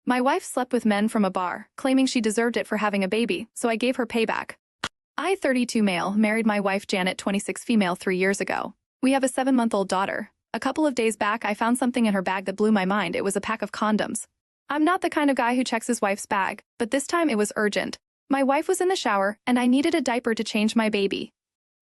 My wife slept with men from a bar, claiming she deserved it for having a baby, so I gave her payback. I, 32 male, married my wife Janet, 26 female, 3 years ago. We have a 7-month-old daughter. A couple of days back, I found something in her bag that blew my mind. It was a pack of condoms. I'm not the kind of guy who checks his wife's bag, but this time it was urgent. My wife was in the shower, and I needed a diaper to change my baby.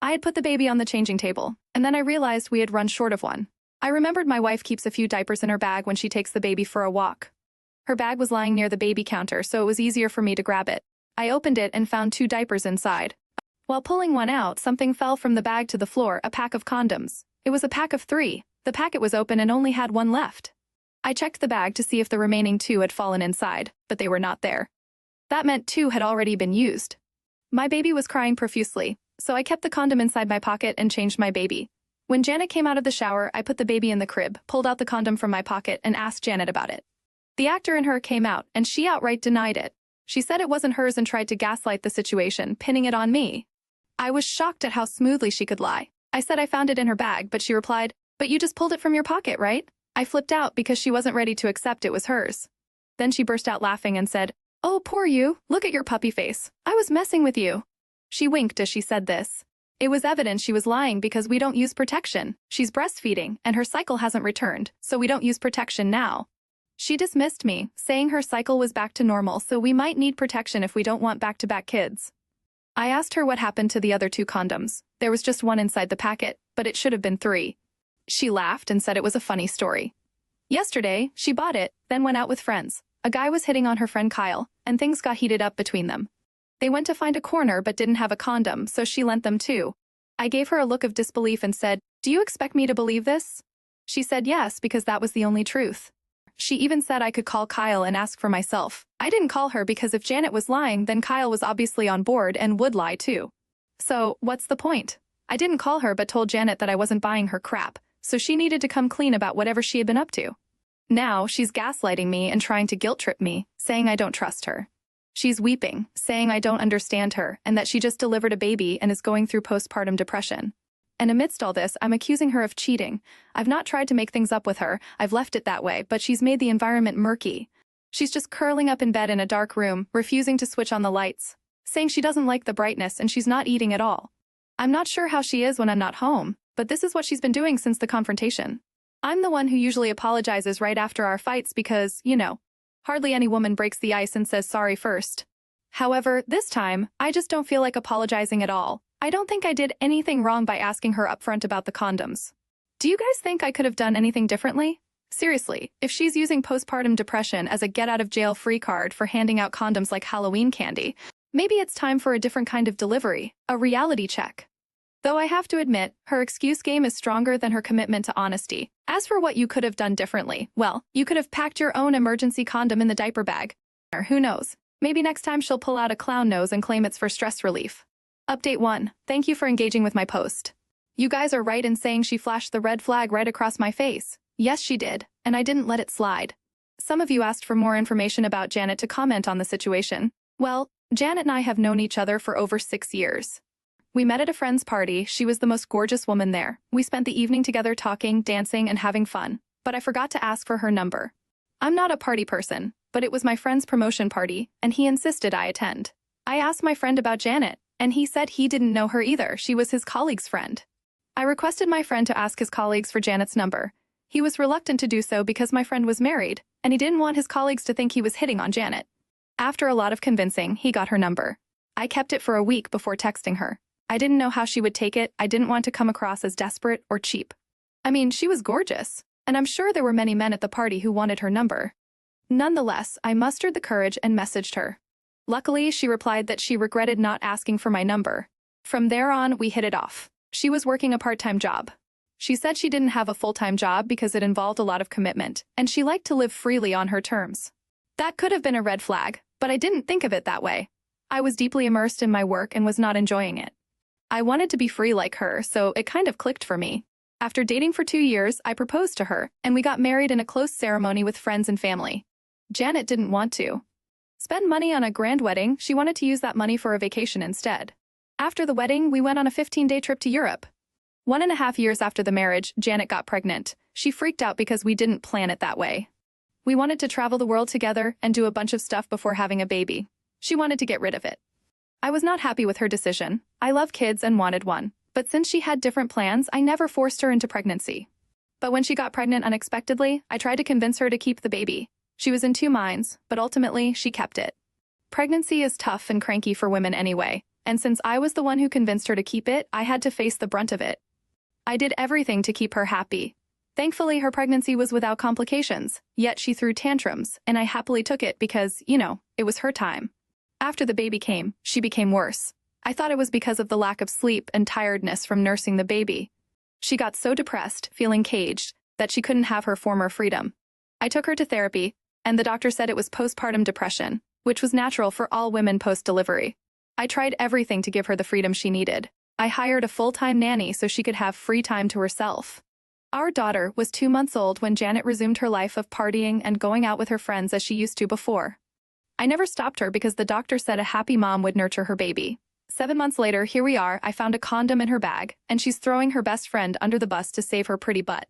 I had put the baby on the changing table, and then I realized we had run short of one. I remembered my wife keeps a few diapers in her bag when she takes the baby for a walk. Her bag was lying near the baby counter, so it was easier for me to grab it. I opened it and found 2 diapers inside. While pulling one out, something fell from the bag to the floor, a pack of condoms. It was a pack of 3. The packet was open and only had 1 left. I checked the bag to see if the remaining 2 had fallen inside, but they were not there. That meant 2 had already been used. My baby was crying profusely, so I kept the condom inside my pocket and changed my baby. When Janet came out of the shower, I put the baby in the crib, pulled out the condom from my pocket, and asked Janet about it. The actor in her came out, and she outright denied it. She said it wasn't hers and tried to gaslight the situation, pinning it on me. I was shocked at how smoothly she could lie. I said I found it in her bag, but she replied, "But you just pulled it from your pocket, right?" I flipped out because she wasn't ready to accept it was hers. Then she burst out laughing and said, "Oh, poor you, look at your puppy face. I was messing with you." She winked as she said this. It was evident she was lying because we don't use protection. She's breastfeeding, and her cycle hasn't returned, so we don't use protection now. She dismissed me, saying her cycle was back to normal, so we might need protection if we don't want back-to-back kids. I asked her what happened to the other 2 condoms. There was just 1 inside the packet, but it should have been 3. She laughed and said it was a funny story. Yesterday, she bought it, then went out with friends. A guy was hitting on her friend Kyle, and things got heated up between them. They went to find a corner but didn't have a condom, so she lent them too. I gave her a look of disbelief and said, "Do you expect me to believe this?" She said yes, because that was the only truth. She even said I could call Kyle and ask for myself. I didn't call her because if Janet was lying, then Kyle was obviously on board and would lie too. So, what's the point? I didn't call her but told Janet that I wasn't buying her crap, so she needed to come clean about whatever she had been up to. Now, she's gaslighting me and trying to guilt-trip me, saying I don't trust her. She's weeping, saying I don't understand her and that she just delivered a baby and is going through postpartum depression. And amidst all this, I'm accusing her of cheating. I've not tried to make things up with her, I've left it that way, but she's made the environment murky. She's just curling up in bed in a dark room, refusing to switch on the lights, saying she doesn't like the brightness and she's not eating at all. I'm not sure how she is when I'm not home, but this is what she's been doing since the confrontation. I'm the one who usually apologizes right after our fights because, hardly any woman breaks the ice and says sorry first. However, this time, I just don't feel like apologizing at all. I don't think I did anything wrong by asking her upfront about the condoms. Do you guys think I could have done anything differently? Seriously, if she's using postpartum depression as a get-out-of-jail-free card for handing out condoms like Halloween candy, maybe it's time for a different kind of delivery, a reality check. Though I have to admit, her excuse game is stronger than her commitment to honesty. As for what you could have done differently, well, you could have packed your own emergency condom in the diaper bag. Or who knows? Maybe next time she'll pull out a clown nose and claim it's for stress relief. Update 1. Thank you for engaging with my post. You guys are right in saying she flashed the red flag right across my face. Yes, she did, and I didn't let it slide. Some of you asked for more information about Janet to comment on the situation. Well, Janet and I have known each other for over 6 years. We met at a friend's party. She was the most gorgeous woman there. We spent the evening together talking, dancing, and having fun, but I forgot to ask for her number. I'm not a party person, but it was my friend's promotion party, and he insisted I attend. I asked my friend about Janet, and he said he didn't know her either. She was his colleague's friend. I requested my friend to ask his colleagues for Janet's number. He was reluctant to do so because my friend was married, and he didn't want his colleagues to think he was hitting on Janet. After a lot of convincing, he got her number. I kept it for a week before texting her. I didn't know how she would take it. I didn't want to come across as desperate or cheap. I mean, she was gorgeous, and I'm sure there were many men at the party who wanted her number. Nonetheless, I mustered the courage and messaged her. Luckily, she replied that she regretted not asking for my number. From there on, we hit it off. She was working a part-time job. She said she didn't have a full-time job because it involved a lot of commitment, and she liked to live freely on her terms. That could have been a red flag, but I didn't think of it that way. I was deeply immersed in my work and was not enjoying it. I wanted to be free like her, so it kind of clicked for me. After dating for 2 years, I proposed to her, and we got married in a close ceremony with friends and family. Janet didn't want to spend money on a grand wedding. She wanted to use that money for a vacation instead. After the wedding, we went on a 15-day trip to Europe. 1.5 years after the marriage, Janet got pregnant. She freaked out because we didn't plan it that way. We wanted to travel the world together and do a bunch of stuff before having a baby. She wanted to get rid of it. I was not happy with her decision. I love kids and wanted one. But since she had different plans, I never forced her into pregnancy. But when she got pregnant unexpectedly, I tried to convince her to keep the baby. She was in two minds, but ultimately, she kept it. Pregnancy is tough and cranky for women anyway, and since I was the one who convinced her to keep it, I had to face the brunt of it. I did everything to keep her happy. Thankfully, her pregnancy was without complications, yet she threw tantrums, and I happily took it because, it was her time. After the baby came, she became worse. I thought it was because of the lack of sleep and tiredness from nursing the baby. She got so depressed, feeling caged, that she couldn't have her former freedom. I took her to therapy, and the doctor said it was postpartum depression, which was natural for all women post-delivery. I tried everything to give her the freedom she needed. I hired a full-time nanny so she could have free time to herself. Our daughter was 2 months old when Janet resumed her life of partying and going out with her friends as she used to before. I never stopped her because the doctor said a happy mom would nurture her baby. 7 months later, here we are, I found a condom in her bag, and she's throwing her best friend under the bus to save her pretty butt.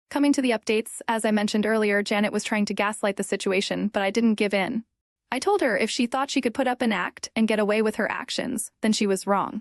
Coming to the updates, as I mentioned earlier, Janet was trying to gaslight the situation, but I didn't give in. I told her if she thought she could put up an act and get away with her actions, then she was wrong.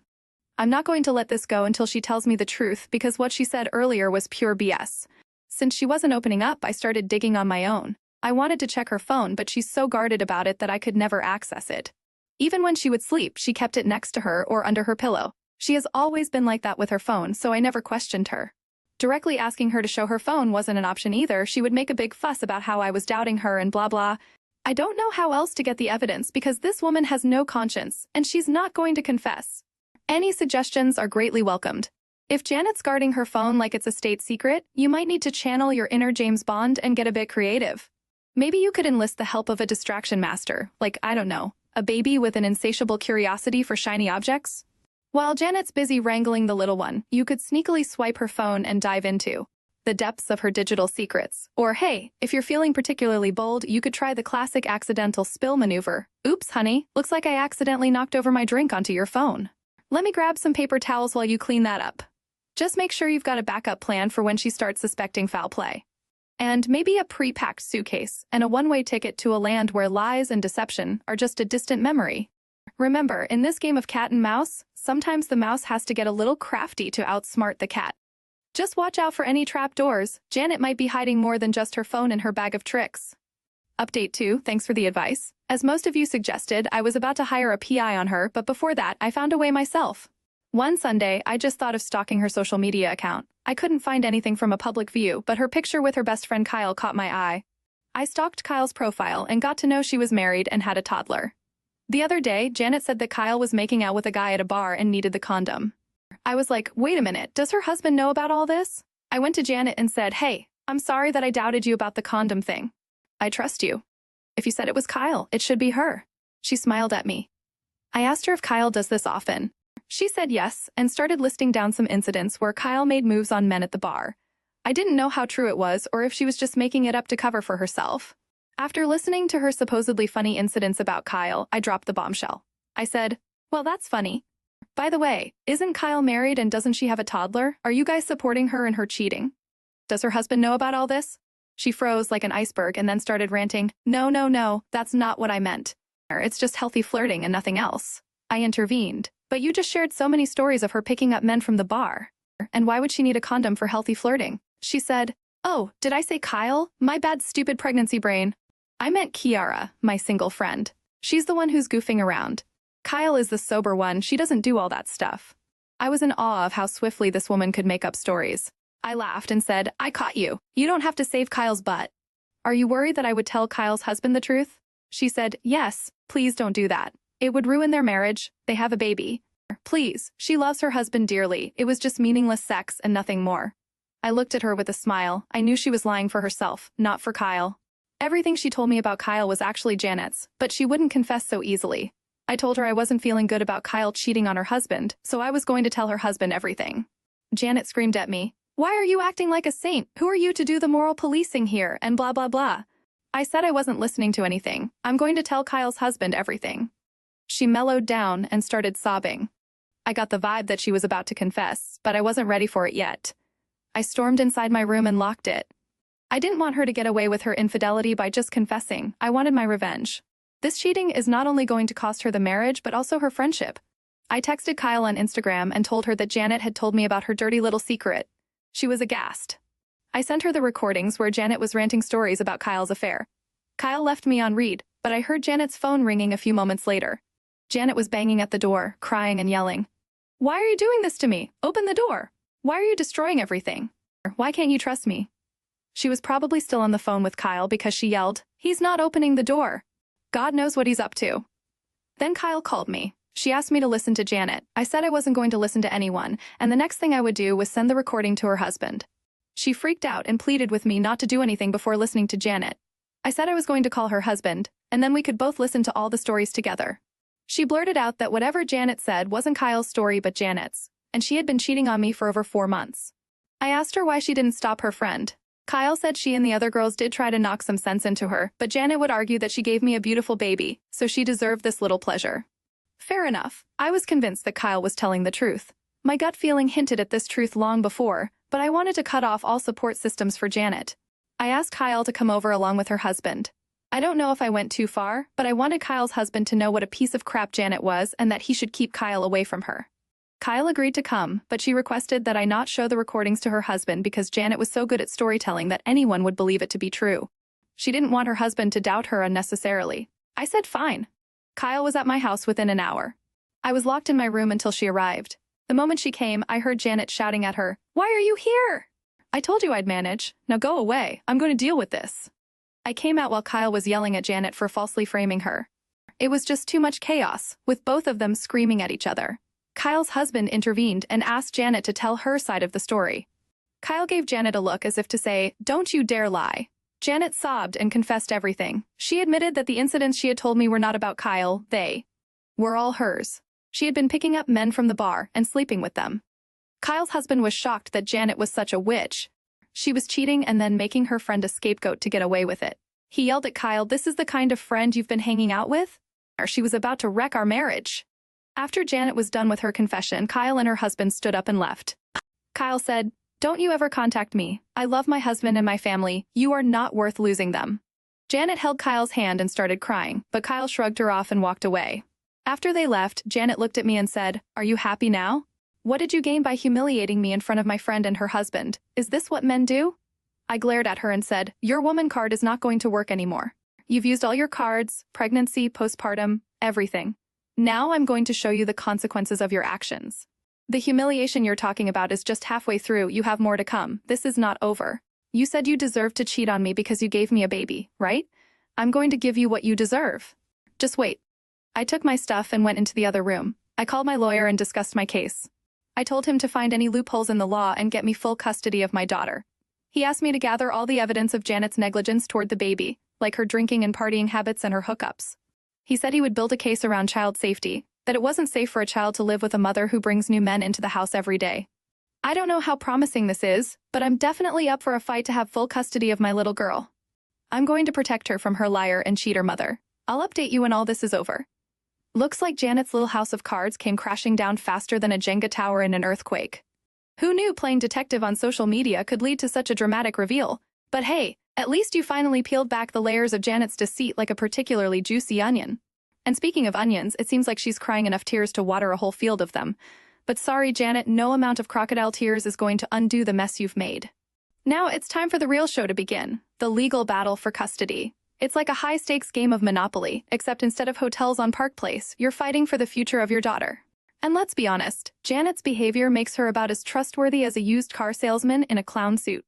I'm not going to let this go until she tells me the truth because what she said earlier was pure BS. Since she wasn't opening up, I started digging on my own. I wanted to check her phone, but she's so guarded about it that I could never access it. Even when she would sleep, she kept it next to her or under her pillow. She has always been like that with her phone, so I never questioned her. Directly asking her to show her phone wasn't an option either. She would make a big fuss about how I was doubting her and blah blah. I don't know how else to get the evidence because this woman has no conscience, and she's not going to confess. Any suggestions are greatly welcomed. If Janet's guarding her phone like it's a state secret, you might need to channel your inner James Bond and get a bit creative. Maybe you could enlist the help of a distraction master, like, I don't know, a baby with an insatiable curiosity for shiny objects? While Janet's busy wrangling the little one, you could sneakily swipe her phone and dive into the depths of her digital secrets. Or hey, if you're feeling particularly bold, you could try the classic accidental spill maneuver. Oops, honey, looks like I accidentally knocked over my drink onto your phone. Let me grab some paper towels while you clean that up. Just make sure you've got a backup plan for when she starts suspecting foul play. And maybe a pre-packed suitcase and a one-way ticket to a land where lies and deception are just a distant memory. Remember, in this game of cat and mouse, sometimes the mouse has to get a little crafty to outsmart the cat. Just watch out for any trapdoors. Janet might be hiding more than just her phone in her bag of tricks. Update 2, thanks for the advice. As most of you suggested, I was about to hire a PI on her, but before that, I found a way myself. One Sunday, I just thought of stalking her social media account. I couldn't find anything from a public view, but her picture with her best friend Kyle caught my eye. I stalked Kyle's profile and got to know she was married and had a toddler. The other day, Janet said that Kyle was making out with a guy at a bar and needed the condom. I was like, wait a minute, does her husband know about all this? I went to Janet and said, hey, I'm sorry that I doubted you about the condom thing. I trust you. If you said it was Kyle, it should be her. She smiled at me. I asked her if Kyle does this often. She said yes and started listing down some incidents where Kyle made moves on men at the bar. I didn't know how true it was or if she was just making it up to cover for herself. After listening to her supposedly funny incidents about Kyle, I dropped the bombshell. I said, well, that's funny. By the way, isn't Kyle married and doesn't she have a toddler? Are you guys supporting her in her cheating? Does her husband know about all this? She froze like an iceberg and then started ranting, no, that's not what I meant. It's just healthy flirting and nothing else. I intervened. But you just shared so many stories of her picking up men from the bar. And why would she need a condom for healthy flirting? She said, oh, did I say Kyle? My bad stupid pregnancy brain. I meant Kiara, my single friend. She's the one who's goofing around. Kyle is the sober one, she doesn't do all that stuff. I was in awe of how swiftly this woman could make up stories. I laughed and said, I caught you. You don't have to save Kyle's butt. Are you worried that I would tell Kyle's husband the truth? She said, yes, please don't do that. It would ruin their marriage. They have a baby. Please, she loves her husband dearly. It was just meaningless sex and nothing more. I looked at her with a smile. I knew she was lying for herself, not for Kyle. Everything she told me about Kyle was actually Janet's, but she wouldn't confess so easily. I told her I wasn't feeling good about Kyle cheating on her husband, so I was going to tell her husband everything. Janet screamed at me, why are you acting like a saint? Who are you to do the moral policing here? And blah blah blah. I said I wasn't listening to anything. I'm going to tell Kyle's husband everything. She mellowed down and started sobbing. I got the vibe that she was about to confess, but I wasn't ready for it yet. I stormed inside my room and locked it. I didn't want her to get away with her infidelity by just confessing. I wanted my revenge. This cheating is not only going to cost her the marriage, but also her friendship. I texted Kyle on Instagram and told her that Janet had told me about her dirty little secret. She was aghast. I sent her the recordings where Janet was ranting stories about Kyle's affair. Kyle left me on read, but I heard Janet's phone ringing a few moments later. Janet was banging at the door, crying and yelling. "Why are you doing this to me? Open the door. Why are you destroying everything? Why can't you trust me?" She was probably still on the phone with Kyle because she yelled, "He's not opening the door. God knows what he's up to." Then Kyle called me. She asked me to listen to Janet. I said I wasn't going to listen to anyone, and the next thing I would do was send the recording to her husband. She freaked out and pleaded with me not to do anything before listening to Janet. I said I was going to call her husband, and then we could both listen to all the stories together. She blurted out that whatever Janet said wasn't Kyle's story but Janet's, and she had been cheating on me for over 4 months. I asked her why she didn't stop her friend. Kyle said she and the other girls did try to knock some sense into her, but Janet would argue that she gave me a beautiful baby, so she deserved this little pleasure. Fair enough. I was convinced that Kyle was telling the truth. My gut feeling hinted at this truth long before, but I wanted to cut off all support systems for Janet. I asked Kyle to come over along with her husband. I don't know if I went too far, but I wanted Kyle's husband to know what a piece of crap Janet was and that he should keep Kyle away from her. Kyle agreed to come, but she requested that I not show the recordings to her husband because Janet was so good at storytelling that anyone would believe it to be true. She didn't want her husband to doubt her unnecessarily. I said fine. Kyle was at my house within an hour. I was locked in my room until she arrived. The moment she came, I heard Janet shouting at her, "Why are you here? I told you I'd manage. Now go away. I'm going to deal with this." I came out while Kyle was yelling at Janet for falsely framing her. It was just too much chaos, with both of them screaming at each other. Kyle's husband intervened and asked Janet to tell her side of the story. Kyle gave Janet a look as if to say, "Don't you dare lie." Janet sobbed and confessed everything. She admitted that the incidents she had told me were not about Kyle, they were all hers. She had been picking up men from the bar and sleeping with them. Kyle's husband was shocked that Janet was such a witch. She was cheating and then making her friend a scapegoat to get away with it. He yelled at Kyle, "This is the kind of friend you've been hanging out with?" Or she was about to wreck our marriage. After Janet was done with her confession, Kyle and her husband stood up and left. Kyle said, "Don't you ever contact me. I love my husband and my family. You are not worth losing them." Janet held Kyle's hand and started crying, but Kyle shrugged her off and walked away. After they left, Janet looked at me and said, "Are you happy now? What did you gain by humiliating me in front of my friend and her husband? Is this what men do?" I glared at her and said, "Your woman card is not going to work anymore. You've used all your cards, pregnancy, postpartum, everything. Now I'm going to show you the consequences of your actions. The humiliation you're talking about is just halfway through. You have more to come. This is not over. You said you deserved to cheat on me because you gave me a baby, right? I'm going to give you what you deserve. Just wait." I took my stuff and went into the other room. I called my lawyer and discussed my case. I told him to find any loopholes in the law and get me full custody of my daughter. He asked me to gather all the evidence of Janet's negligence toward the baby, like her drinking and partying habits and her hookups. He said he would build a case around child safety, that it wasn't safe for a child to live with a mother who brings new men into the house every day. I don't know how promising this is, but I'm definitely up for a fight to have full custody of my little girl. I'm going to protect her from her liar and cheater mother. I'll update you when all this is over. Looks like Janet's little house of cards came crashing down faster than a Jenga tower in an earthquake. Who knew playing detective on social media could lead to such a dramatic reveal? But hey, at least you finally peeled back the layers of Janet's deceit like a particularly juicy onion. And speaking of onions, it seems like she's crying enough tears to water a whole field of them. But sorry, Janet, no amount of crocodile tears is going to undo the mess you've made. Now it's time for the real show to begin, the legal battle for custody. It's like a high-stakes game of Monopoly, except instead of hotels on Park Place, you're fighting for the future of your daughter. And let's be honest, Janet's behavior makes her about as trustworthy as a used car salesman in a clown suit.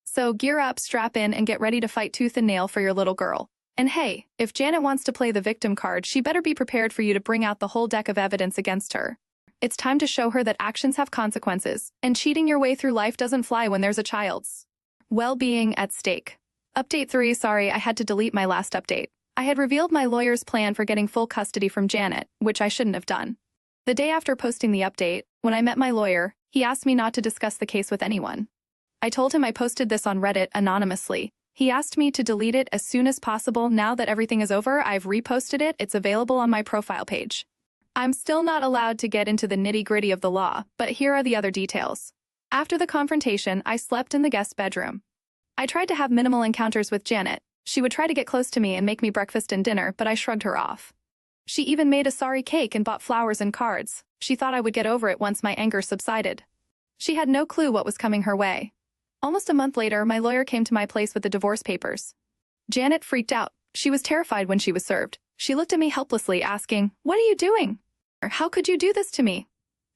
So gear up, strap in, and get ready to fight tooth and nail for your little girl. And hey, if Janet wants to play the victim card, she better be prepared for you to bring out the whole deck of evidence against her. It's time to show her that actions have consequences, and cheating your way through life doesn't fly when there's a child's well-being at stake. Update 3, sorry, I had to delete my last update. I had revealed my lawyer's plan for getting full custody from Janet, which I shouldn't have done. The day after posting the update, when I met my lawyer, he asked me not to discuss the case with anyone. I told him I posted this on Reddit anonymously. He asked me to delete it as soon as possible. Now that everything is over, I've reposted it. It's available on my profile page. I'm still not allowed to get into the nitty-gritty of the law, but here are the other details. After the confrontation, I slept in the guest bedroom. I tried to have minimal encounters with Janet. She would try to get close to me and make me breakfast and dinner, but I shrugged her off. She even made a sorry cake and bought flowers and cards. She thought I would get over it once my anger subsided. She had no clue what was coming her way. Almost a month later, my lawyer came to my place with the divorce papers. Janet freaked out. She was terrified when she was served. She looked at me helplessly, asking, "What are you doing? How could you do this to me?"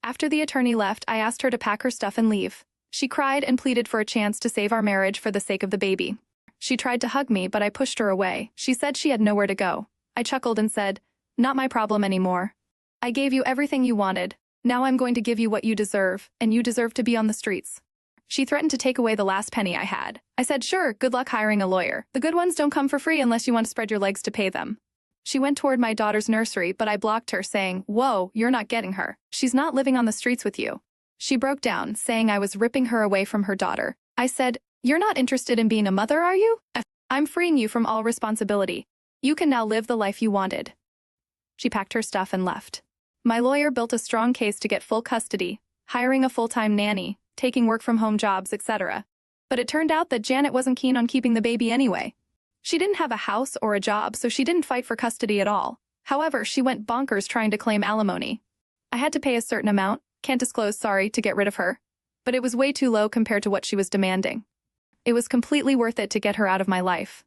After the attorney left, I asked her to pack her stuff and leave. She cried and pleaded for a chance to save our marriage for the sake of the baby. She tried to hug me, but I pushed her away. She said she had nowhere to go. I chuckled and said, "Not my problem anymore. I gave you everything you wanted. Now I'm going to give you what you deserve, and you deserve to be on the streets." She threatened to take away the last penny I had. I said, "Sure, good luck hiring a lawyer. The good ones don't come for free unless you want to spread your legs to pay them." She went toward my daughter's nursery, but I blocked her, saying, "Whoa, you're not getting her. She's not living on the streets with you." She broke down, saying I was ripping her away from her daughter. I said, "You're not interested in being a mother, are you? I'm freeing you from all responsibility. You can now live the life you wanted." She packed her stuff and left. My lawyer built a strong case to get full custody, hiring a full-time nanny, taking work-from-home jobs, etc. But it turned out that Janet wasn't keen on keeping the baby anyway. She didn't have a house or a job, so she didn't fight for custody at all. However, she went bonkers trying to claim alimony. I had to pay a certain amount, can't disclose, sorry, to get rid of her. But it was way too low compared to what she was demanding. It was completely worth it to get her out of my life.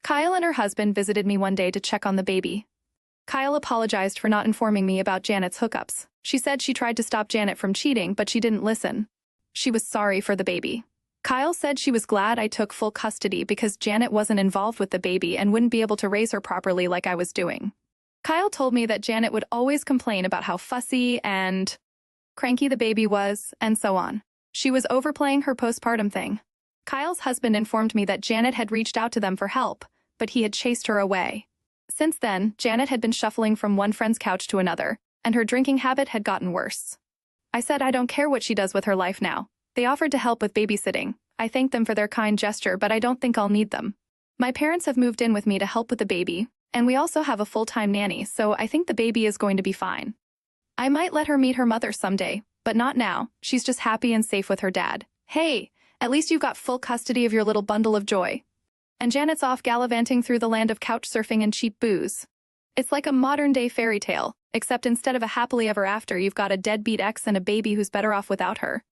Kyle and her husband visited me one day to check on the baby. Kyle apologized for not informing me about Janet's hookups. She said she tried to stop Janet from cheating, but she didn't listen. She was sorry for the baby. Kyle said she was glad I took full custody because Janet wasn't involved with the baby and wouldn't be able to raise her properly like I was doing. Kyle told me that Janet would always complain about how fussy and cranky the baby was, and so on. She was overplaying her postpartum thing. Kyle's husband informed me that Janet had reached out to them for help, but he had chased her away. Since then, Janet had been shuffling from one friend's couch to another, and her drinking habit had gotten worse. I said I don't care what she does with her life now. They offered to help with babysitting. I thanked them for their kind gesture, but I don't think I'll need them. My parents have moved in with me to help with the baby, and we also have a full-time nanny, so I think the baby is going to be fine. I might let her meet her mother someday, but not now. She's just happy and safe with her dad. Hey, at least you've got full custody of your little bundle of joy. And Janet's off gallivanting through the land of couch surfing and cheap booze. It's like a modern-day fairy tale, except instead of a happily ever after, you've got a deadbeat ex and a baby who's better off without her.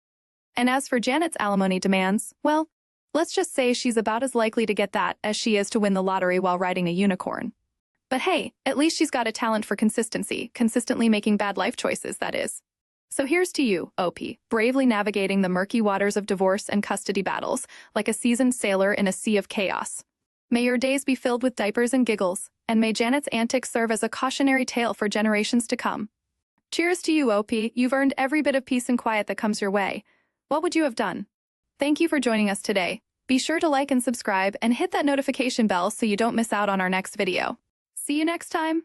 And as for Janet's alimony demands, well, let's just say she's about as likely to get that as she is to win the lottery while riding a unicorn. But hey, at least she's got a talent for consistency, consistently making bad life choices, that is. So here's to you, OP, bravely navigating the murky waters of divorce and custody battles, like a seasoned sailor in a sea of chaos. May your days be filled with diapers and giggles, and may Janet's antics serve as a cautionary tale for generations to come. Cheers to you, OP, you've earned every bit of peace and quiet that comes your way. What would you have done? Thank you for joining us today. Be sure to like and subscribe and hit that notification bell so you don't miss out on our next video. See you next time.